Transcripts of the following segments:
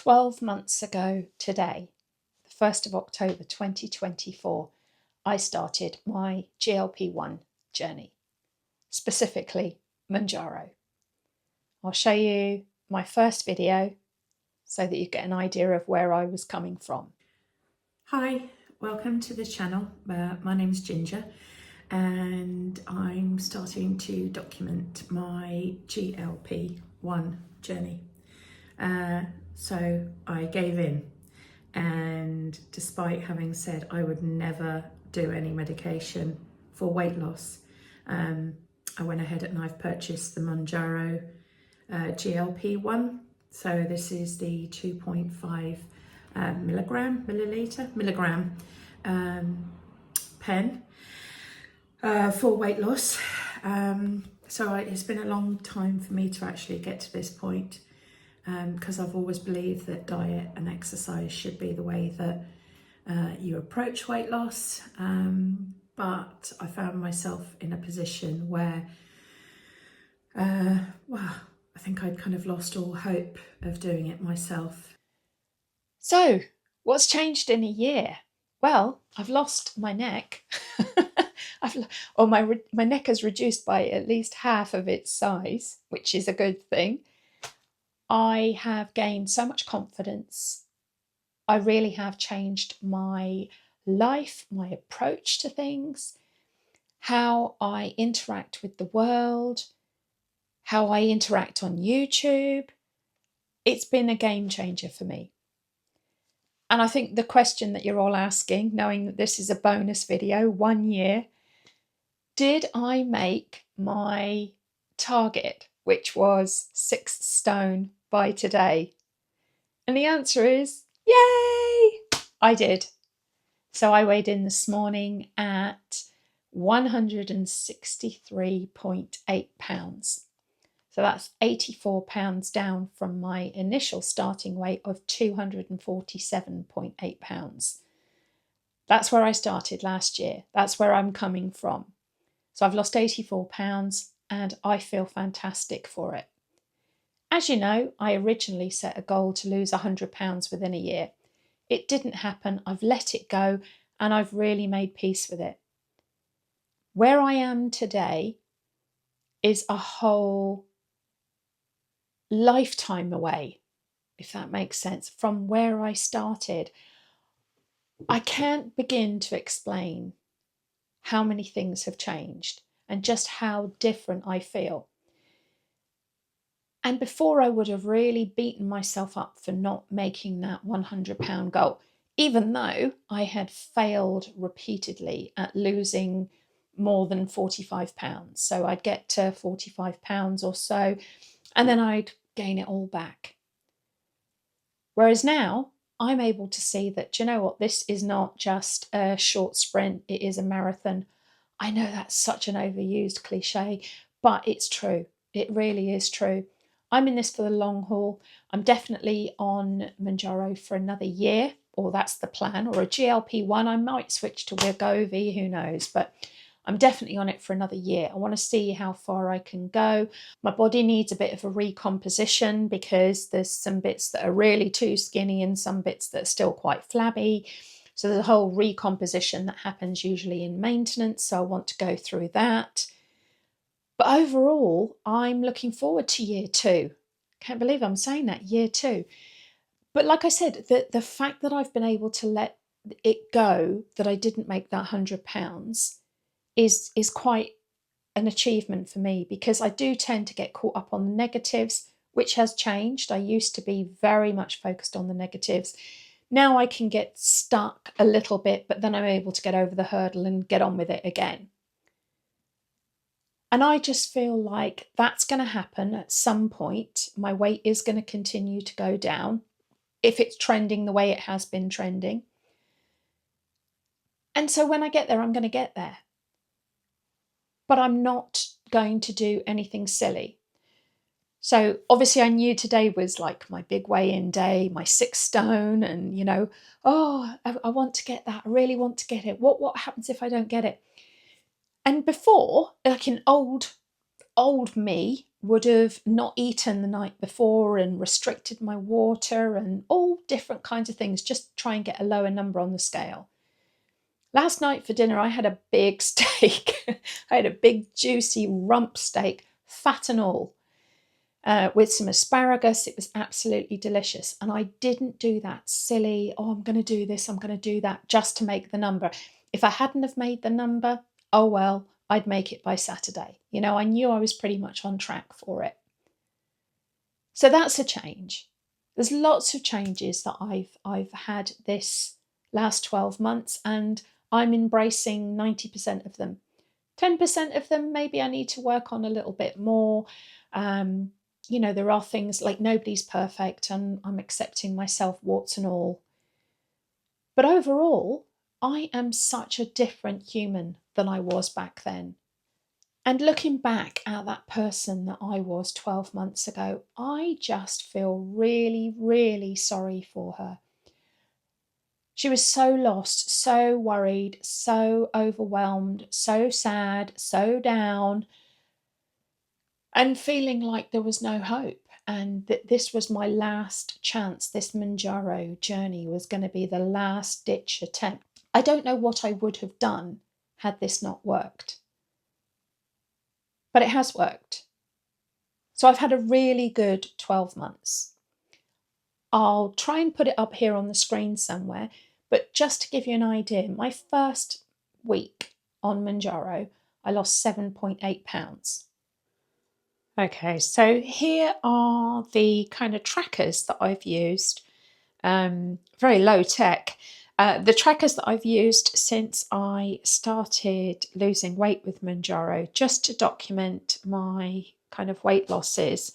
12 months ago today, the 1st of October 2024, I started my GLP-1 journey, specifically Mounjaro. I'll show you my first video so that you get an idea of where I was coming from. Hi, welcome to the channel. My name is Ginger and I'm starting to document my GLP-1 journey. So I gave in, and despite having said I would never do any medication for weight loss, I went ahead and I've purchased the Mounjaro GLP-1. So this is the 2.5 milligram pen for weight loss. So it's been a long time for me to actually get to this point, because I've always believed that diet and exercise should be the way that you approach weight loss. But I found myself in a position where, I think I'd kind of lost all hope of doing it myself. So, what's changed in a year? Well, I've lost my neck. My neck has reduced by at least half of its size, which is a good thing. I have gained so much confidence. I really have changed my life, my approach to things, how I interact with the world, how I interact on YouTube. It's been a game changer for me. And I think the question that you're all asking, knowing that this is a bonus video, 1 year, did I make my target, which was 6 stone by today? And the answer is, yay! I did. So I weighed in this morning at 163.8 pounds. So that's 84 pounds down from my initial starting weight of 247.8 pounds. That's where I started last year. That's where I'm coming from. So I've lost 84 pounds and I feel fantastic for it. As you know, I originally set a goal to lose 100 pounds within a year. It didn't happen. I've let it go and I've really made peace with it. Where I am today is a whole lifetime away, if that makes sense, from where I started. I can't begin to explain how many things have changed and just how different I feel. And before, I would have really beaten myself up for not making that 100-pound goal, even though I had failed repeatedly at losing more than 45 pounds. So I'd get to 45 pounds or so, and then I'd gain it all back. Whereas now, I'm able to see that, do you know what, this is not just a short sprint, it is a marathon. I know that's such an overused cliche, but it's true. It really is true. I'm in this for the long haul. I'm definitely on Mounjaro for another year, or that's the plan, or a GLP-1. I might switch to Wegovy, who knows, but I'm definitely on it for another year. I want to see how far I can go. My body needs a bit of a recomposition because there's some bits that are really too skinny and some bits that are still quite flabby. So there's a whole recomposition that happens usually in maintenance. So I want to go through that. But overall, I'm looking forward to year 2. Can't believe I'm saying that, year 2. But like I said, the fact that I've been able to let it go, that I didn't make that 100 pounds, is quite an achievement for me, because I do tend to get caught up on the negatives, which has changed. I used to be very much focused on the negatives. Now I can get stuck a little bit, but then I'm able to get over the hurdle and get on with it again. And I just feel like that's going to happen at some point. My weight is going to continue to go down if it's trending the way it has been trending. And so when I get there, I'm going to get there. But I'm not going to do anything silly. So obviously I knew today was like my big weigh-in day, my 6 stone, and I want to get that. I really want to get it. What happens if I don't get it? And before, like in old old me would have not eaten the night before and restricted my water and all different kinds of things just to try and get a lower number on the scale. Last night for dinner, I had a big steak. I had a big, juicy rump steak, fat and all, with some asparagus. It was absolutely delicious. And I didn't do that silly, oh, I'm going to do this, I'm going to do that, just to make the number. If I hadn't have made the number, oh well, I'd make it by Saturday. You know, I knew I was pretty much on track for it. So that's a change. There's lots of changes that I've had this last 12 months, and I'm embracing 90% of them. 10% of them, maybe I need to work on a little bit more. You know, there are things like nobody's perfect, and I'm accepting myself, warts and all. But overall, I am such a different human than I was back then. And looking back at that person that I was 12 months ago, I just feel really, really sorry for her. She was so lost, so worried, so overwhelmed, so sad, so down, and feeling like there was no hope. And that this was my last chance. This Mounjaro journey was going to be the last ditch attempt. I don't know what I would have done had this not worked. But it has worked. So I've had a really good 12 months. I'll try and put it up here on the screen somewhere, but just to give you an idea, my first week on Mounjaro, I lost 7.8 pounds. Okay, so here are the kind of trackers that I've used, very low tech. The trackers that I've used since I started losing weight with Mounjaro, just to document my kind of weight losses.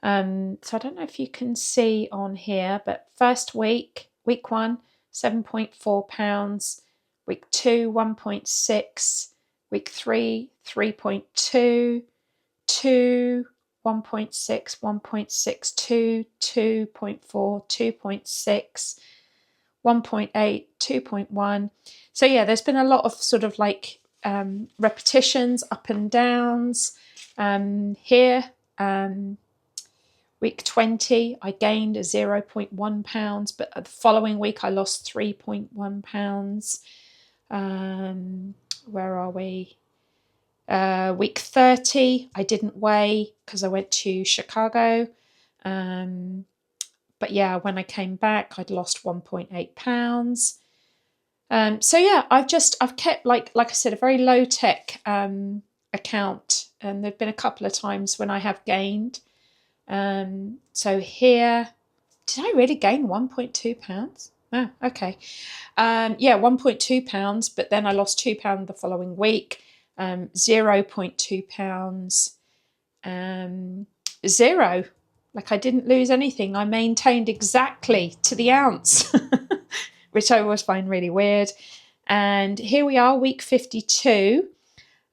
So I don't know if you can see on here, but first week 1, 7.4 pounds, week 2, 1.6, week 3, 3.2, 2, 1.6, 1.6, 2, 2.4, 2.6, 1.8, 2.1. So yeah, there's been a lot of sort of like repetitions, up and downs. Here, week 20, I gained 0.1 pounds, but the following week I lost 3.1 pounds. Where are we? Week 30, I didn't weigh because I went to Chicago. But yeah, when I came back, I'd lost 1.8 pounds. So yeah, I've kept, like I said, a very low tech account, and there've been a couple of times when I have gained. So here, did I really gain 1.2 pounds? Oh, okay. Yeah, 1.2 pounds, but then I lost 2 pounds the following week. 0.2 pounds, 0. Like I didn't lose anything. I maintained exactly to the ounce, which I always find really weird. And here we are, week 52.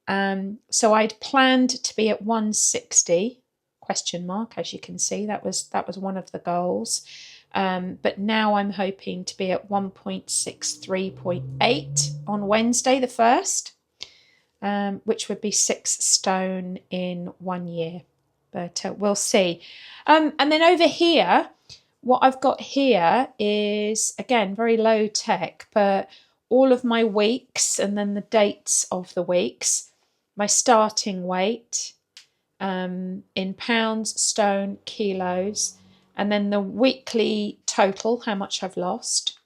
So I'd planned to be at 160, question mark, as you can see. That was one of the goals. But now I'm hoping to be at 1.63.8 on Wednesday the 1st. Which would be 6 stone in 1 year, but we'll see. And then over here, what I've got here is, again, very low tech, but all of my weeks and then the dates of the weeks, my starting weight in pounds, stone, kilos, and then the weekly total, how much I've lost,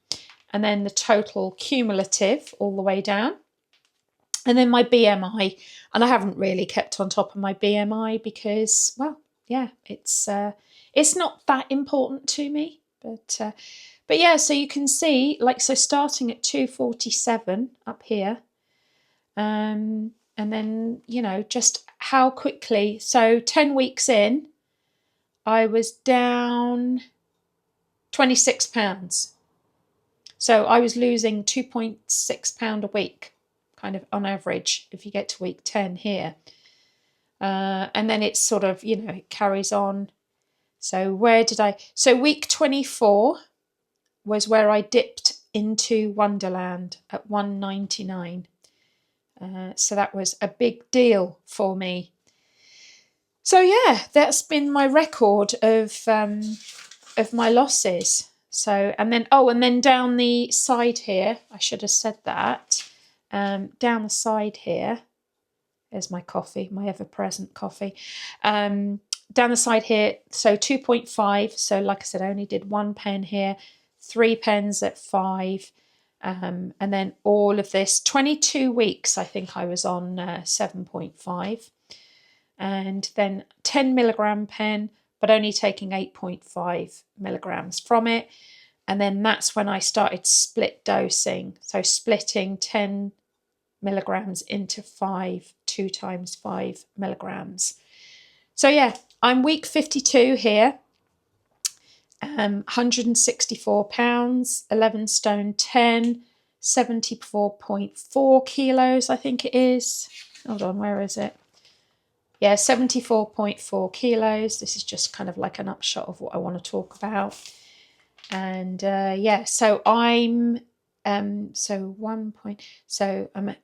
and then the total cumulative all the way down. And then my BMI, and I haven't really kept on top of my BMI because, well, yeah, it's not that important to me. But yeah, so you can see, like, so starting at 247 up here, and then, you know, just how quickly. So 10 weeks in, I was down 26 pounds. So I was losing 2.6 pound a week, kind of on average, if you get to week 10 here. And then it's sort of, you know, it carries on. So week 24 was where I dipped into Wonderland at 199. So that was a big deal for me. So yeah, that's been my record of my losses. So and then down the side here, I should have said that. Down the side here, there's my coffee, my ever-present coffee. Down the side here, so 2.5. So like I said, I only did 1 pen here, 3 pens at 5. And then all of this, 22 weeks, I think I was on 7.5. And then 10 milligram pen, but only taking 8.5 milligrams from it. And then that's when I started split dosing. So splitting 10 milligrams into 5, 2 times 5 milligrams. So yeah, I'm week 52 here. 164 pounds, 11 stone 10, 74.4 kilos, I think it is. Hold on, where is it? Yeah, 74.4 kilos. This is just kind of like an upshot of what I want to talk about. And yeah, so I'm I'm at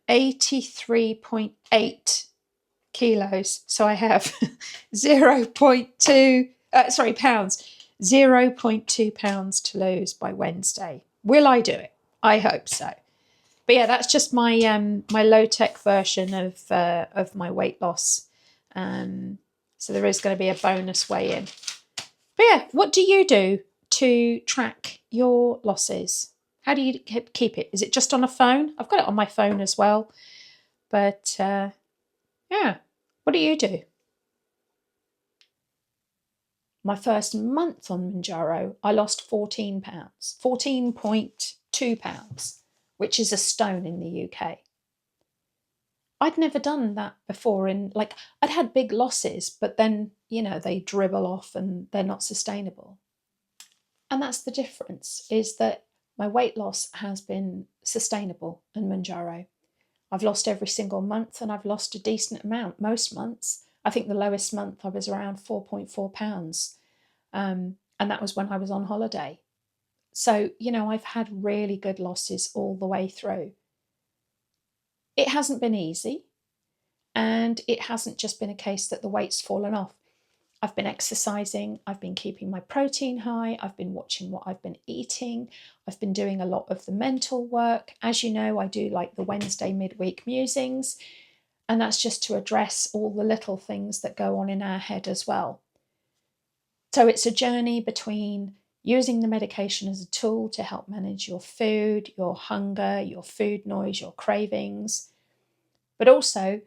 83.8 kilos. So I have 0.2 pounds, 0.2 pounds to lose by Wednesday. Will I do it? I hope so. But yeah, that's just my my low tech version of my weight loss. So there is going to be a bonus weigh in. But yeah, what do you do to track your losses? How do you keep it? Is it just on a phone? I've got it on my phone as well. But yeah, what do you do? My first month on Mounjaro, I lost 14 pounds, 14.2 pounds, which is a stone in the UK. I'd never done that before. I'd had big losses, but then, they dribble off and they're not sustainable. And that's the difference, is that my weight loss has been sustainable in Mounjaro. I've lost every single month and I've lost a decent amount most months. I think the lowest month I was around 4.4 pounds. And that was when I was on holiday. So, I've had really good losses all the way through. It hasn't been easy. And it hasn't just been a case that the weight's fallen off. I've been exercising, I've been keeping my protein high, I've been watching what I've been eating, I've been doing a lot of the mental work. As you know, I do like the Wednesday midweek musings, and that's just to address all the little things that go on in our head as well. So it's a journey between using the medication as a tool to help manage your food, your hunger, your food noise, your cravings, but also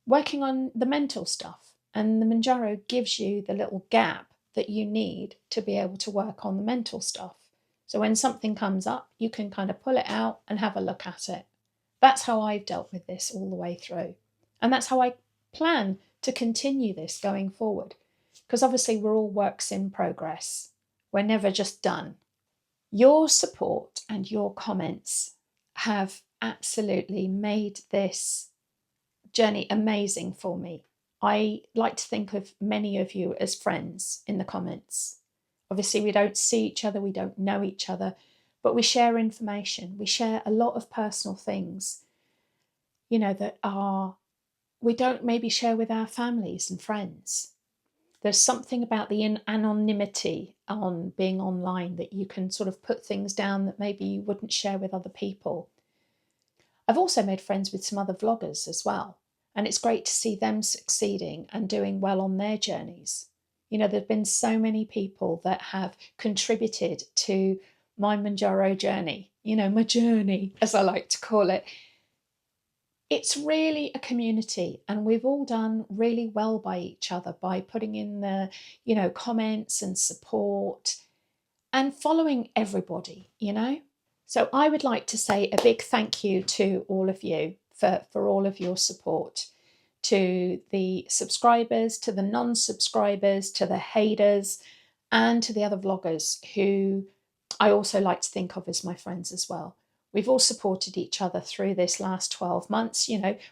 working on the mental stuff. And the Mounjaro gives you the little gap that you need to be able to work on the mental stuff. So when something comes up, you can kind of pull it out and have a look at it. That's how I've dealt with this all the way through. And that's how I plan to continue this going forward. Because obviously we're all works in progress. We're never just done. Your support and your comments have absolutely made this journey amazing for me. I like to think of many of you as friends in the comments. Obviously, we don't see each other, we don't know each other, but we share information. We share a lot of personal things, that we don't maybe share with our families and friends. There's something about the anonymity on being online that you can sort of put things down that maybe you wouldn't share with other people. I've also made friends with some other vloggers as well. And it's great to see them succeeding and doing well on their journeys. There have been so many people that have contributed to my Mounjaro journey, my journey, as I like to call it. It's really a community, and we've all done really well by each other by putting in the, comments and support and following everybody, So I would like to say a big thank you to all of you for all of your support, to the subscribers, to the non-subscribers, to the haters, and to the other vloggers who I also like to think of as my friends as well. We've all supported each other through this last 12 months,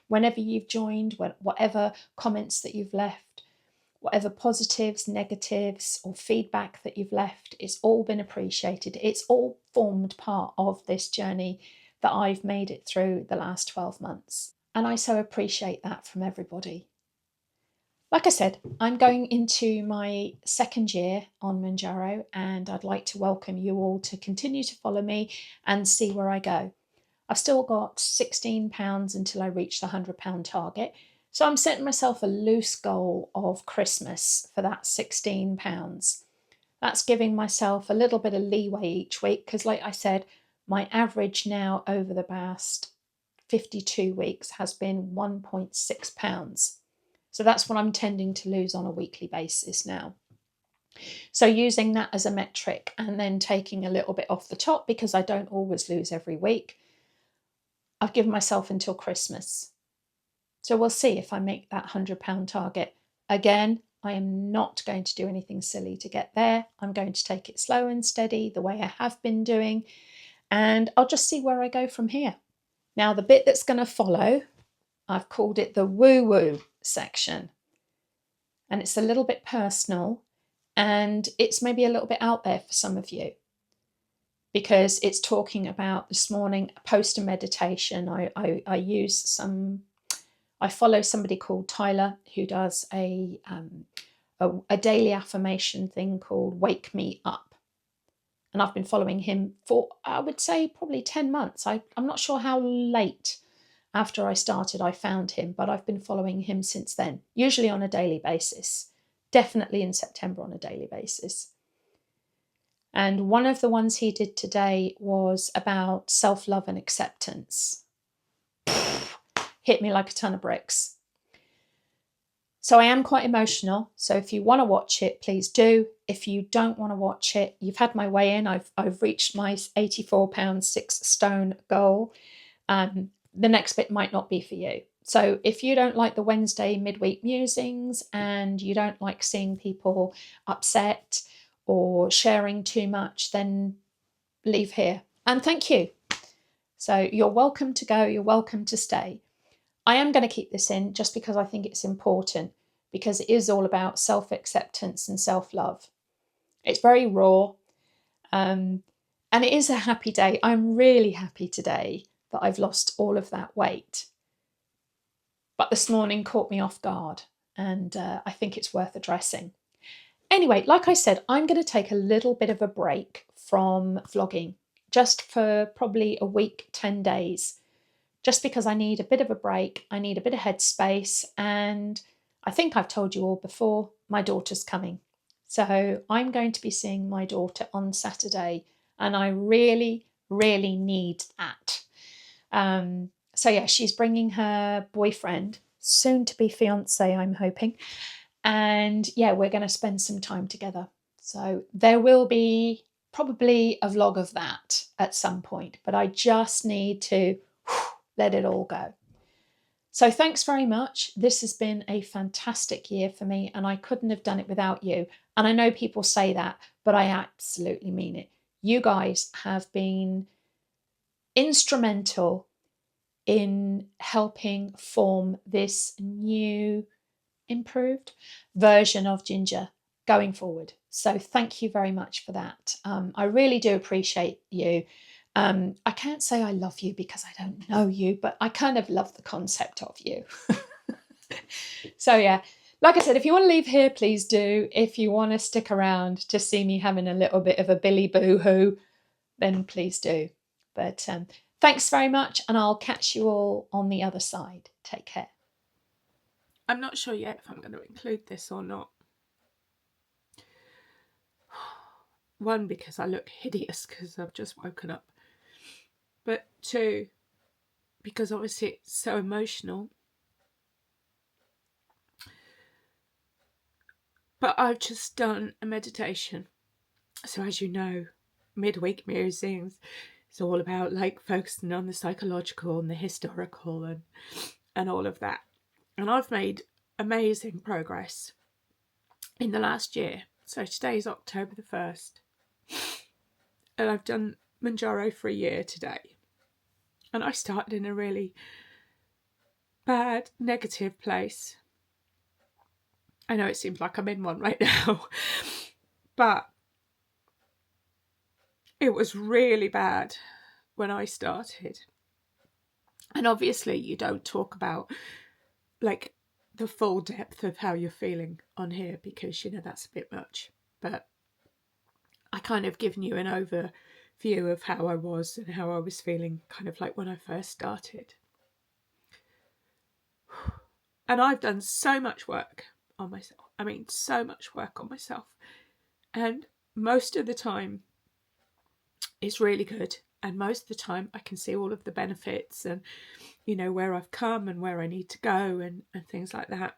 whenever you've joined, whatever comments that you've left, whatever positives, negatives, or feedback that you've left, it's all been appreciated. It's all formed part of this journey that I've made it through the last 12 months. And I so appreciate that from everybody. Like I said, I'm going into my second year on Mounjaro, and I'd like to welcome you all to continue to follow me and see where I go. I've still got £16 until I reach the £100 target. So I'm setting myself a loose goal of Christmas for that £16. That's giving myself a little bit of leeway each week because, like I said, my average now over the past 52 weeks has been £1.6. So that's what I'm tending to lose on a weekly basis now. So using that as a metric and then taking a little bit off the top because I don't always lose every week, I've given myself until Christmas. So we'll see if I make that £100 target. Again, I am not going to do anything silly to get there. I'm going to take it slow and steady the way I have been doing, and I'll just see where I go from here. Now, the bit that's going to follow, I've called it the woo-woo section. And it's a little bit personal, and it's maybe a little bit out there for some of you because it's talking about this morning post a meditation. I follow somebody called Tyler who does a daily affirmation thing called Wake Me Up. And I've been following him for, I would say, probably 10 months. I'm not sure how late after I started I found him, but I've been following him since then, usually on a daily basis, definitely in September on a daily basis. And one of the ones he did today was about self-love and acceptance. Hit me like a ton of bricks. So I am quite emotional. So if you want to watch it, please do. If you don't want to watch it, you've had my weigh in. I've reached my 84 pounds 6 stone goal. The next bit might not be for you. So if you don't like the Wednesday midweek musings and you don't like seeing people upset or sharing too much, then leave here. And thank you. So you're welcome to go. You're welcome to stay. I am going to keep this in just because I think it's important, because it is all about self-acceptance and self-love. It's very raw, and it is a happy day. I'm really happy today that I've lost all of that weight. But this morning caught me off guard, and I think it's worth addressing. Anyway, like I said, I'm going to take a little bit of a break from vlogging, just for probably a week, 10 days. Just because I need a bit of a break, I need a bit of headspace, and I think I've told you all before, my daughter's coming. So I'm going to be seeing my daughter on Saturday, and I really, really need that. So yeah, she's bringing her boyfriend, soon to be fiance, I'm hoping. And yeah, we're going to spend some time together. So there will be probably a vlog of that at some point, but I just need to let it all go. So thanks very much. This has been a fantastic year for me, and I couldn't have done it without you. And I know people say that, but I absolutely mean it. You guys have been instrumental in helping form this new, improved version of Ginger going forward. So thank you very much for that. I really do appreciate you. I can't say I love you because I don't know you, but I kind of love the concept of you. So yeah, like I said, if you want to leave here, please do. If you want to stick around to see me having a little bit of a Billy boo-hoo, then please do. But thanks very much, and I'll catch you all on the other side. Take care. I'm not sure yet if I'm going to include this or not. One, because I look hideous because I've just woken up. But two, because obviously it's so emotional. But I've just done a meditation. So as you know, midweek musings, it's all about like focusing on the psychological and the historical and all of that. And I've made amazing progress in the last year. So today's October the 1st. And I've done Mounjaro for a year today. And I started in a really bad, negative place. I know it seems like I'm in one right now, but it was really bad when I started. And obviously you don't talk about like the full depth of how you're feeling on here, because, you know, that's a bit much. But I kind of given you an overview of how I was and how I was feeling kind of like when I first started. And I've done so much work on myself. I mean, so much work on myself. And most of the time it's really good. And most of the time I can see all of the benefits and, you know, where I've come and where I need to go and things like that.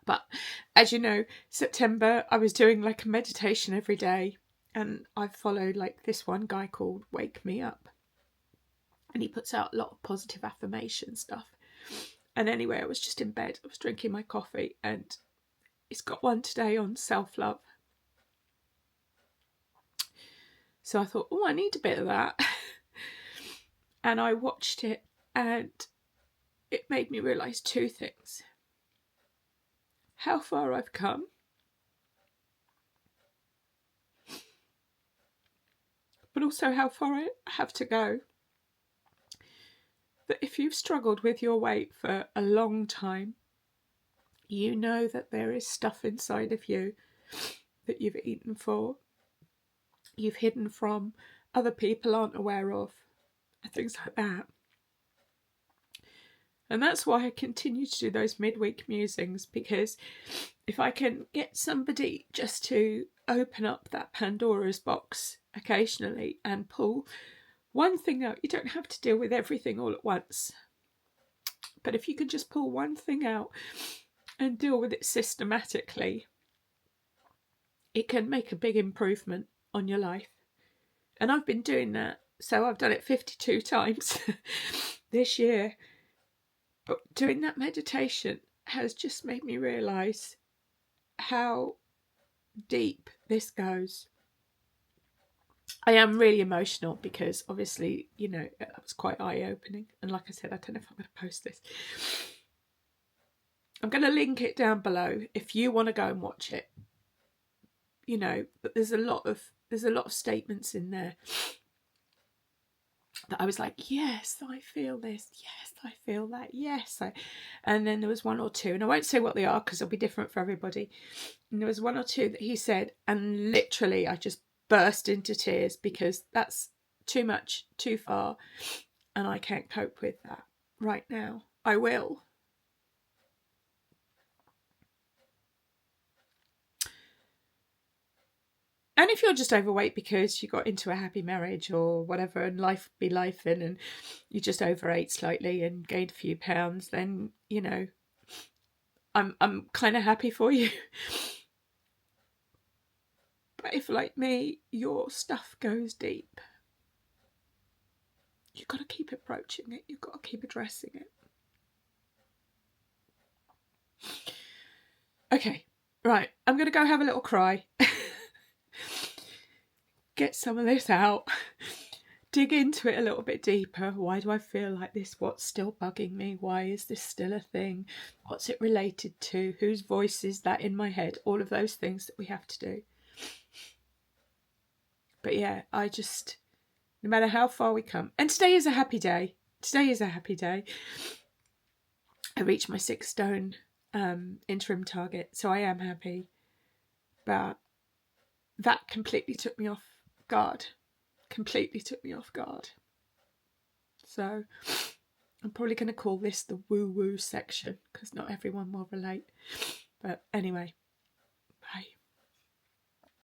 But as you know, September, I was doing like a meditation every day. And I followed like this one guy called Wake Me Up. And he puts out a lot of positive affirmation stuff. And anyway, I was just in bed. I was drinking my coffee. And he's got one today on self-love. So I thought, oh, I need a bit of that. And I watched it. And it made me realise two things. How far I've come. But also how far I have to go. That if you've struggled with your weight for a long time, you know that there is stuff inside of you that you've eaten for, you've hidden from, other people aren't aware of, and things like that. And that's why I continue to do those midweek musings, because if I can get somebody just to open up that Pandora's box occasionally and pull one thing out, you don't have to deal with everything all at once. But if you can just pull one thing out and deal with it systematically, it can make a big improvement on your life. And I've been doing that. So I've done it 52 times this year. But doing that meditation has just made me realise how deep this goes. I am really emotional because obviously, you know, it was quite eye-opening. And like I said, I don't know if I'm going to post this. I'm going to link it down below if you want to go and watch it. You know, but there's a lot of statements in there that I was like, yes, I feel this. Yes, I feel that. Yes. And then there was one or two, and I won't say what they are because they'll be different for everybody. And there was one or two that he said, and literally I just burst into tears because that's too much, too far, and I can't cope with that right now. I will. And if you're just overweight because you got into a happy marriage or whatever, and life be life in, and you just overate slightly and gained a few pounds, then, you know, I'm kind of happy for you. But if, like me, your stuff goes deep, you've got to keep approaching it. You've got to keep addressing it. Okay, right. I'm going to go have a little cry. Get some of this out. Dig into it a little bit deeper. Why do I feel like this? What's still bugging me? Why is this still a thing? What's it related to? Whose voice is that in my head? All of those things that we have to do. But yeah, I just, no matter how far we come, and today is a happy day. Today is a happy day. I reached my 6 stone interim target, so I am happy. But that completely took me off guard. Completely took me off guard. So I'm probably going to call this the woo-woo section because not everyone will relate. But anyway,